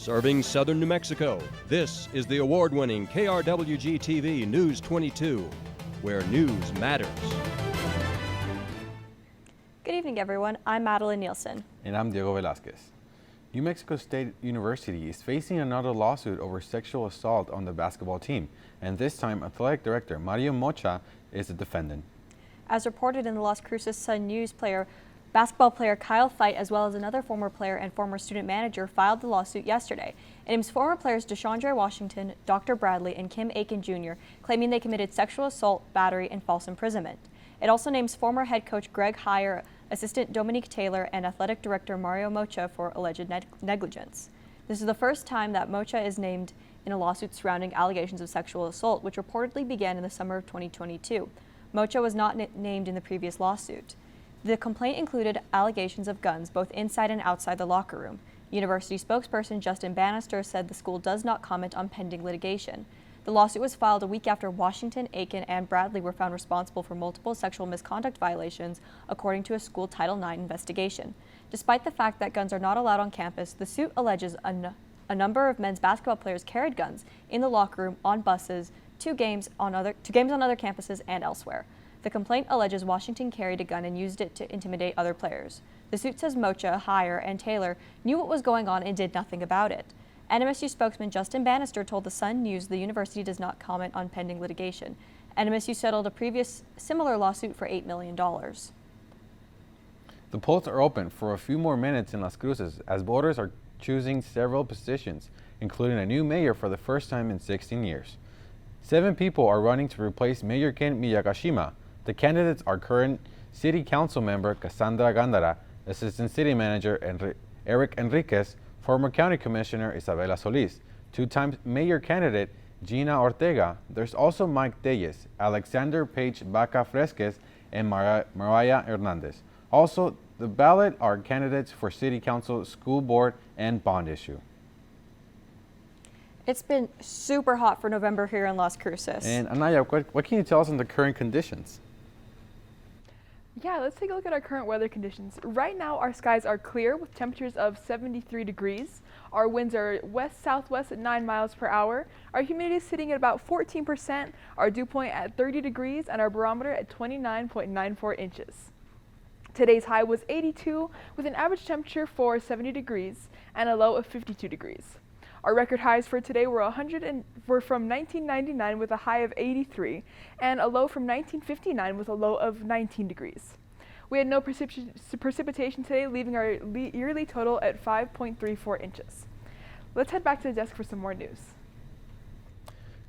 Serving southern New Mexico, this is the award-winning KRWG-TV News22, where news matters. Good evening, everyone. I'm Madeline Nielsen. And I'm Diego Velasquez. New Mexico State University is facing another lawsuit over sexual assault on the basketball team, and this time athletic director Mario Mocha is the defendant. As reported in the Las Cruces Sun News, basketball player Kyle Feit, as well as another former player and former student manager, filed the lawsuit yesterday. It names former players Deshaundre Washington, Dr. Bradley, and Kim Aiken Jr., claiming they committed sexual assault, battery, and false imprisonment. It also names former head coach Greg Heyer, assistant Dominique Taylor, and athletic director Mario Mocha for alleged negligence. This is the first time that Mocha is named in a lawsuit surrounding allegations of sexual assault, which reportedly began in the summer of 2022. Mocha was not named in the previous lawsuit. The complaint included allegations of guns both inside and outside the locker room. University spokesperson Justin Bannister said the school does not comment on pending litigation. The lawsuit was filed a week after Washington, Aiken, and Bradley were found responsible for multiple sexual misconduct violations, according to a school Title IX investigation. Despite the fact that guns are not allowed on campus, the suit alleges a number of men's basketball players carried guns in the locker room, on buses, to games on other campuses, and elsewhere. The complaint alleges Washington carried a gun and used it to intimidate other players. The suit says Mocha, Heyer, and Taylor knew what was going on and did nothing about it. NMSU spokesman Justin Bannister told the Sun News the university does not comment on pending litigation. NMSU settled a previous similar lawsuit for $8 million. The polls are open for a few more minutes in Las Cruces as voters are choosing several positions, including a new mayor for the first time in 16 years. 7 people are running to replace Mayor Ken Miyagashima. The candidates are current City Council member Cassandra Gándara, Assistant City Manager Eric Enriquez, former County Commissioner Isabela Solis, 2-time Mayor candidate Gina Ortega. There's also Mike Telles, Alexander Page Baca Fresquez, and Mariah Hernandez. Also, the ballot are candidates for City Council, School Board, and bond issue. It's been super hot for November here in Las Cruces. And Anaya, what can you tell us on the current conditions? Yeah, let's take a look at our current weather conditions. Right now, our skies are clear with temperatures of 73 degrees. Our winds are west-southwest at 9 miles per hour. Our humidity is sitting at about 14%, our dew point at 30 degrees, and our barometer at 29.94 inches. Today's high was 82 with an average temperature for 70 degrees and a low of 52 degrees. Our record highs for today were from 1999 with a high of 83 and a low from 1959 with a low of 19 degrees. We had no precipitation today, leaving our yearly total at 5.34 inches. Let's head back to the desk for some more news.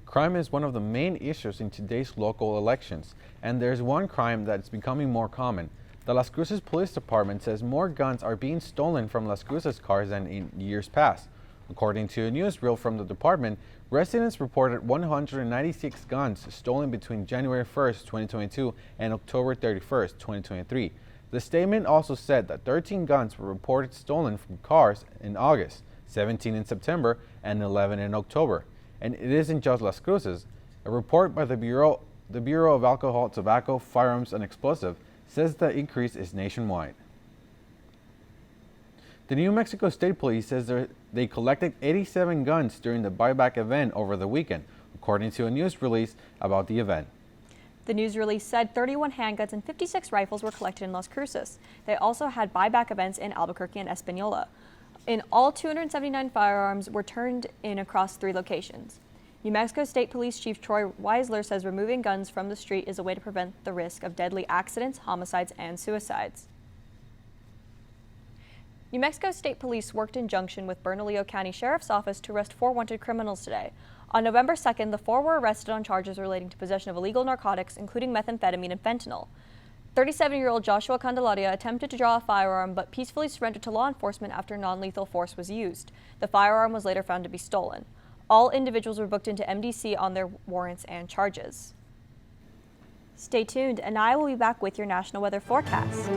Crime is one of the main issues in today's local elections, and there's one crime that's becoming more common. The Las Cruces Police Department says more guns are being stolen from Las Cruces cars than in years past. According to a newsreel from the department, residents reported 196 guns stolen between January 1st, 2022 and October 31st, 2023. The statement also said that 13 guns were reported stolen from cars in August, 17 in September, and 11 in October. And it isn't just Las Cruces. A report by the Bureau of Alcohol, Tobacco, Firearms, and Explosives says the increase is nationwide. The New Mexico State Police says they collected 87 guns during the buyback event over the weekend, according to a news release about the event. The news release said 31 handguns and 56 rifles were collected in Las Cruces. They also had buyback events in Albuquerque and Espanola. In all, 279 firearms were turned in across 3 locations. New Mexico State Police Chief Troy Weisler says removing guns from the street is a way to prevent the risk of deadly accidents, homicides, and suicides. New Mexico State Police worked in junction with Bernalillo County Sheriff's Office to arrest 4 wanted criminals today. On November 2nd, the 4 were arrested on charges relating to possession of illegal narcotics, including methamphetamine and fentanyl. 37-year-old Joshua Candelaria attempted to draw a firearm but peacefully surrendered to law enforcement after non-lethal force was used. The firearm was later found to be stolen. All individuals were booked into MDC on their warrants and charges. Stay tuned, and I will be back with your national weather forecast.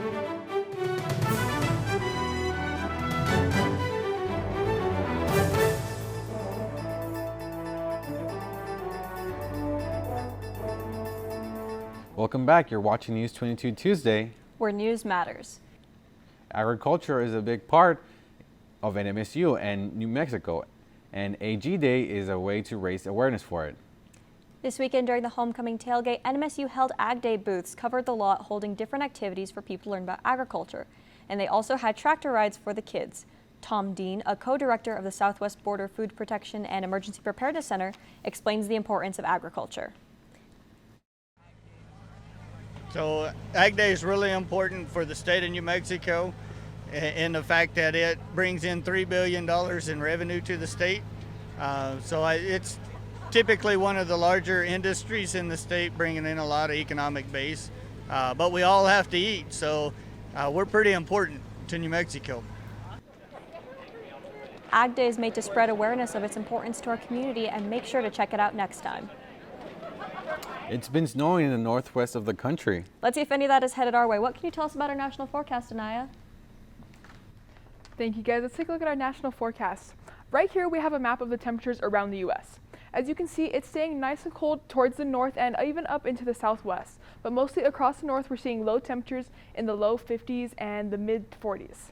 Welcome back. You're watching News22 Tuesday, where news matters. Agriculture is a big part of NMSU and New Mexico, and AG Day is a way to raise awareness for it. This weekend during the homecoming tailgate, NMSU held Ag Day booths covered the lot holding different activities for people to learn about agriculture. And they also had tractor rides for the kids. Tom Dean, a co-director of the Southwest Border Food Protection and Emergency Preparedness Center, explains the importance of agriculture. So Ag Day is really important for the state of New Mexico in the fact that it brings in $3 billion in revenue to the state. It's typically one of the larger industries in the state, bringing in a lot of economic base. But we all have to eat, so we're pretty important to New Mexico. Ag Day is made to spread awareness of its importance to our community, and make sure to check it out next time. It's been snowing in the northwest of the country. Let's see if any of that is headed our way. What can you tell us about our national forecast, Anaya? Thank you, guys. Let's take a look at our national forecast. Right here we have a map of the temperatures around the U.S. As you can see, it's staying nice and cold towards the north and even up into the southwest. But mostly across the north, we're seeing low temperatures in the low 50s and the mid 40s.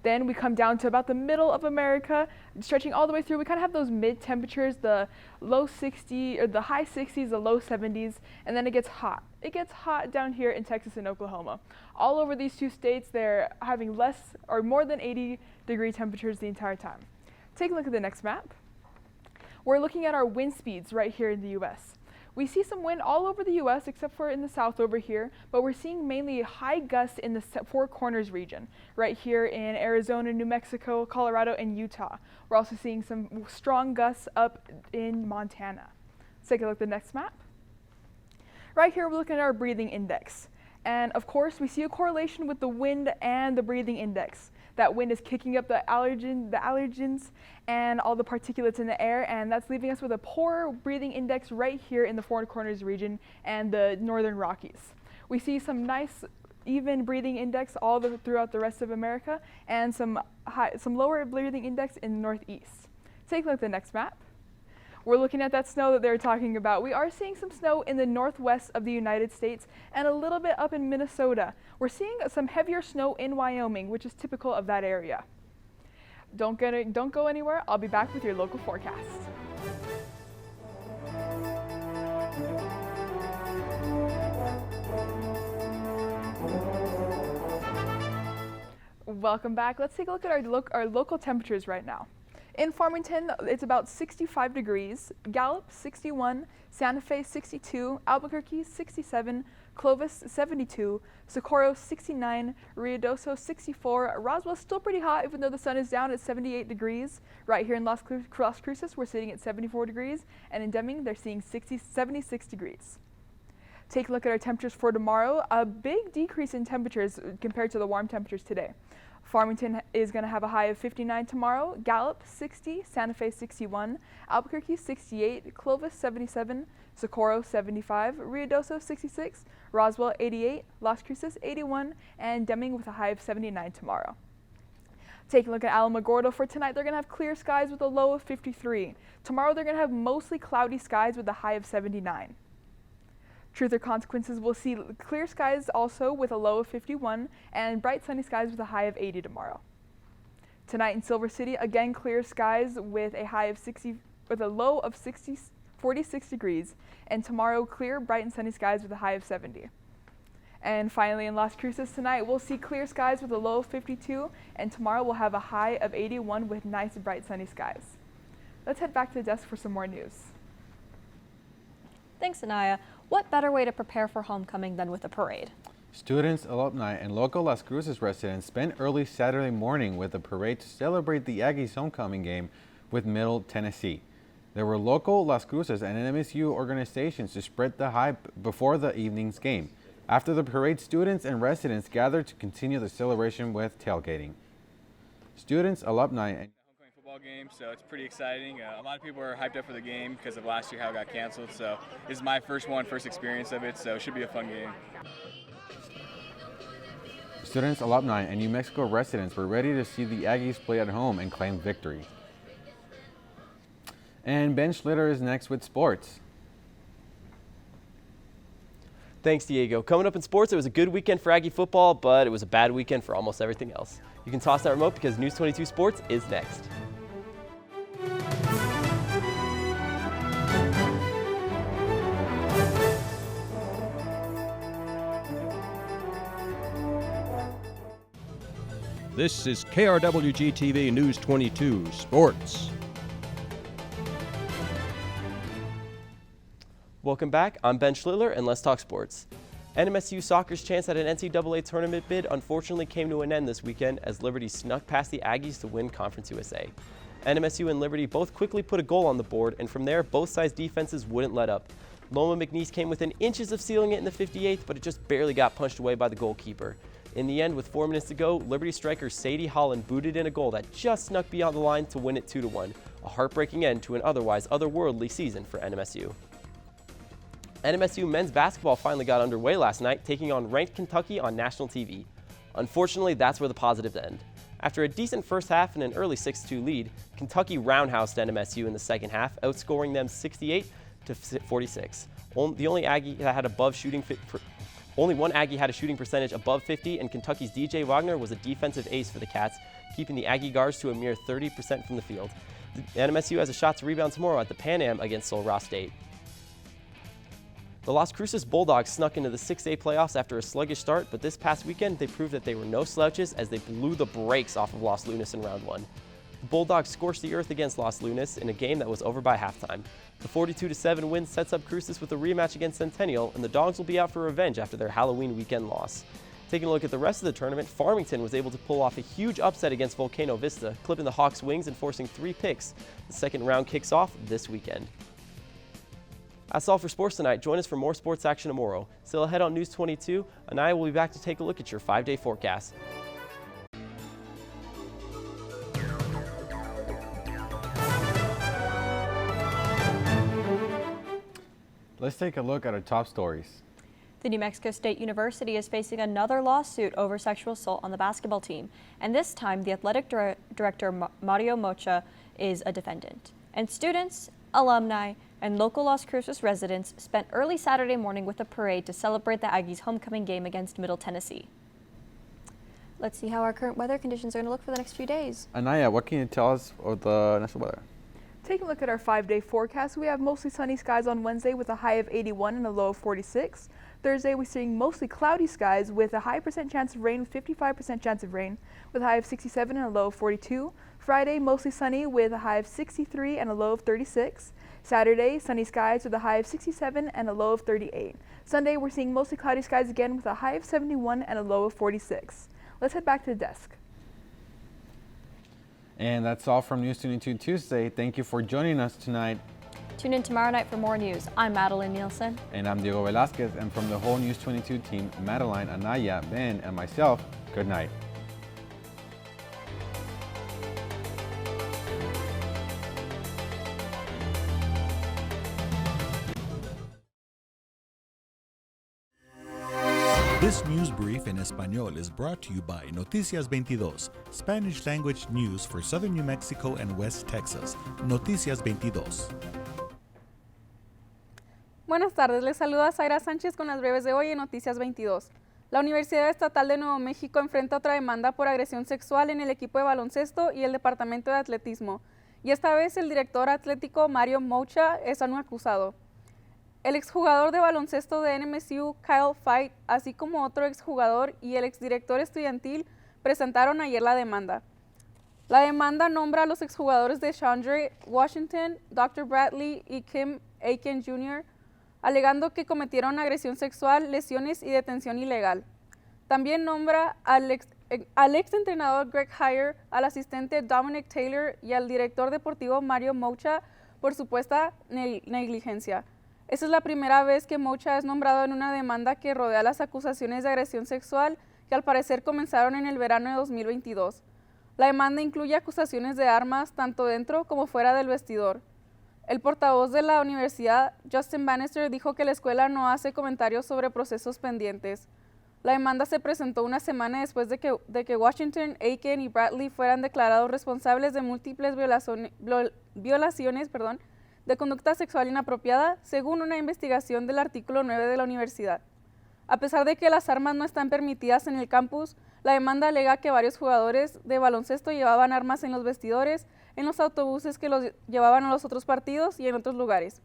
Then we come down to about the middle of America, stretching all the way through. We kind of have those mid temperatures, the low 60s or the high 60s, the low 70s, and then it gets hot. It gets hot down here in Texas and Oklahoma. All over these two states, they're having less or more than 80-degree temperatures the entire time. Take a look at the next map. We're looking at our wind speeds right here in the U.S. We see some wind all over the U.S. except for in the south over here, but we're seeing mainly high gusts in the Four Corners region, right here in Arizona, New Mexico, Colorado, and Utah. We're also seeing some strong gusts up in Montana. Let's take a look at the next map. Right here, we're looking at our breathing index. And of course, we see a correlation with the wind and the breathing index. That wind is kicking up the allergens and all the particulates in the air, and that's leaving us with a poor breathing index right here in the Four Corners region and the Northern Rockies. We see some nice even breathing index throughout the rest of America, and some lower breathing index in the Northeast. Take a look at the next map. We're looking at that snow that they were talking about. We are seeing some snow in the northwest of the United States and a little bit up in Minnesota. We're seeing some heavier snow in Wyoming, which is typical of that area. Don't go anywhere. I'll be back with your local forecast. Welcome back. Let's take a look at our local temperatures right now. In Farmington, it's about 65 degrees, Gallup 61, Santa Fe 62, Albuquerque 67, Clovis 72, Socorro 69, Ruidoso 64, Roswell still pretty hot even though the sun is down at 78 degrees. Right here in Las Cruces, we're sitting at 74 degrees, and in Deming, they're seeing 76 degrees. Take a look at our temperatures for tomorrow. A big decrease in temperatures compared to the warm temperatures today. Farmington is going to have a high of 59 tomorrow, Gallup 60, Santa Fe 61, Albuquerque 68, Clovis 77, Socorro 75, Ruidoso 66, Roswell 88, Las Cruces 81, and Deming with a high of 79 tomorrow. Taking a look at Alamogordo for tonight, they're going to have clear skies with a low of 53. Tomorrow they're going to have mostly cloudy skies with a high of 79. Truth or Consequences, we'll see clear skies also with a low of 51 and bright sunny skies with a high of 80 tomorrow. Tonight in Silver City, again clear skies with a high of 60 with a low of 46 degrees, and tomorrow clear, bright and sunny skies with a high of 70. And finally in Las Cruces tonight, we'll see clear skies with a low of 52, and tomorrow we'll have a high of 81 with nice bright sunny skies. Let's head back to the desk for some more news. Thanks, Anaya. What better way to prepare for homecoming than with a parade? Students, alumni, and local Las Cruces residents spent early Saturday morning with a parade to celebrate the Aggies' homecoming game with Middle Tennessee. There were local Las Cruces and NMSU organizations to spread the hype before the evening's game. After the parade, students and residents gathered to continue the celebration with tailgating. Students, alumni, and football game, so it's pretty exciting. A lot of people are hyped up for the game because of last year how it got canceled, so this is my first experience of it, so it should be a fun game. Students, alumni, and New Mexico residents were ready to see the Aggies play at home and claim victory. And Ben Schlitter is next with sports. Thanks, Diego. Coming up in sports, it was a good weekend for Aggie football, but it was a bad weekend for almost everything else. You can toss that remote because News 22 Sports is next. This is KRWG-TV News 22 Sports. Welcome back. I'm Ben Schlittler, and let's talk sports. NMSU soccer's chance at an NCAA tournament bid unfortunately came to an end this weekend as Liberty snuck past the Aggies to win Conference USA. NMSU and Liberty both quickly put a goal on the board, and from there, both sides' defenses wouldn't let up. Loma McNeese came within inches of sealing it in the 58th, but it just barely got punched away by the goalkeeper. In the end, with 4 minutes to go, Liberty striker Sadie Holland booted in a goal that just snuck beyond the line to win it 2-1, a heartbreaking end to an otherwise otherworldly season for NMSU. NMSU men's basketball finally got underway last night, taking on ranked Kentucky on national TV. Unfortunately, that's where the positives end. After a decent first half and an early 6-2 lead, Kentucky roundhoused NMSU in the second half, outscoring them 68-46. Only one Aggie had a shooting percentage above 50, and Kentucky's DJ Wagner was a defensive ace for the Cats, keeping the Aggie guards to a mere 30% from the field. The NMSU has a shot to rebound tomorrow at the Pan Am against Sul Ross State. The Las Cruces Bulldogs snuck into the 6A playoffs after a sluggish start, but this past weekend they proved that they were no slouches as they blew the brakes off of Los Lunas in round 1. The Bulldogs scorched the earth against Los Lunas in a game that was over by halftime. The 42-7 win sets up Cruces with a rematch against Centennial, and the Dogs will be out for revenge after their Halloween weekend loss. Taking a look at the rest of the tournament, Farmington was able to pull off a huge upset against Volcano Vista, clipping the Hawks' wings and forcing 3 picks. The second round kicks off this weekend. That's all for sports tonight. Join us for more sports action tomorrow. Still ahead on News 22, Anaya will be back to take a look at your 5-day forecast. Let's take a look at our top stories. The New Mexico State University is facing another lawsuit over sexual assault on the basketball team, and this time the athletic director Mario Mocha is a defendant. And students, alumni, and local Las Cruces residents spent early Saturday morning with a parade to celebrate the Aggies' homecoming game against Middle Tennessee. Let's see how our current weather conditions are going to look for the next few days. Anaya, what can you tell us of the next weather? Taking a look at our 5-day forecast, we have mostly sunny skies on Wednesday with a high of 81 and a low of 46. Thursday, we're seeing mostly cloudy skies with a high percent chance of rain, with 55% chance of rain, with a high of 67 and a low of 42. Friday, mostly sunny with a high of 63 and a low of 36. Saturday, sunny skies with a high of 67 and a low of 38. Sunday, we're seeing mostly cloudy skies again with a high of 71 and a low of 46. Let's head back to the desk. And that's all from News 22 Tuesday. Thank you for joining us tonight. Tune in tomorrow night for more news. I'm Madeline Nielsen. And I'm Diego Velasquez. And from the whole News 22 team, Madeline, Anaya, Ben, and myself, good night. This news brief in Español is brought to you by Noticias 22, Spanish language news for southern New Mexico and West Texas. Noticias 22. Buenas tardes, les saluda Zaira Sánchez con las breves de hoy en Noticias 22. La Universidad Estatal de Nuevo México enfrenta otra demanda por agresión sexual en el equipo de baloncesto y el departamento de atletismo. Y esta vez el director atlético Mario Mocha es un acusado. El exjugador de baloncesto de NMSU, Kyle Fight, así como otro exjugador y el exdirector estudiantil presentaron ayer la demanda. La demanda nombra a los exjugadores de Chandra Washington, Dr. Bradley y Kim Aiken Jr., alegando que cometieron agresión sexual, lesiones y detención ilegal. También nombra al ex entrenador Greg Heyer, al asistente Dominic Taylor y al director deportivo Mario Mocha por supuesta negligencia. Esta es la primera vez que Mocha es nombrado en una demanda que rodea las acusaciones de agresión sexual que al parecer comenzaron en el verano de 2022. La demanda incluye acusaciones de armas tanto dentro como fuera del vestidor. El portavoz de la universidad, Justin Bannister, dijo que la escuela no hace comentarios sobre procesos pendientes. La demanda se presentó una semana después de que Washington, Aiken y Bradley fueran declarados responsables de múltiples violaciones de conducta sexual inapropiada, según una investigación del artículo 9 de la universidad. A pesar de que las armas no están permitidas en el campus, la demanda alega que varios jugadores de baloncesto llevaban armas en los vestidores, en los autobuses que los llevaban a los otros partidos y en otros lugares.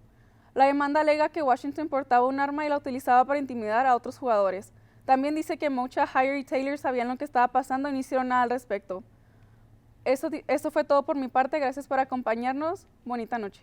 La demanda alega que Washington portaba un arma y la utilizaba para intimidar a otros jugadores. También dice que Mocha, Hire y Taylor sabían lo que estaba pasando y no hicieron nada al respecto. Esto fue todo por mi parte. Gracias por acompañarnos. Bonita noche.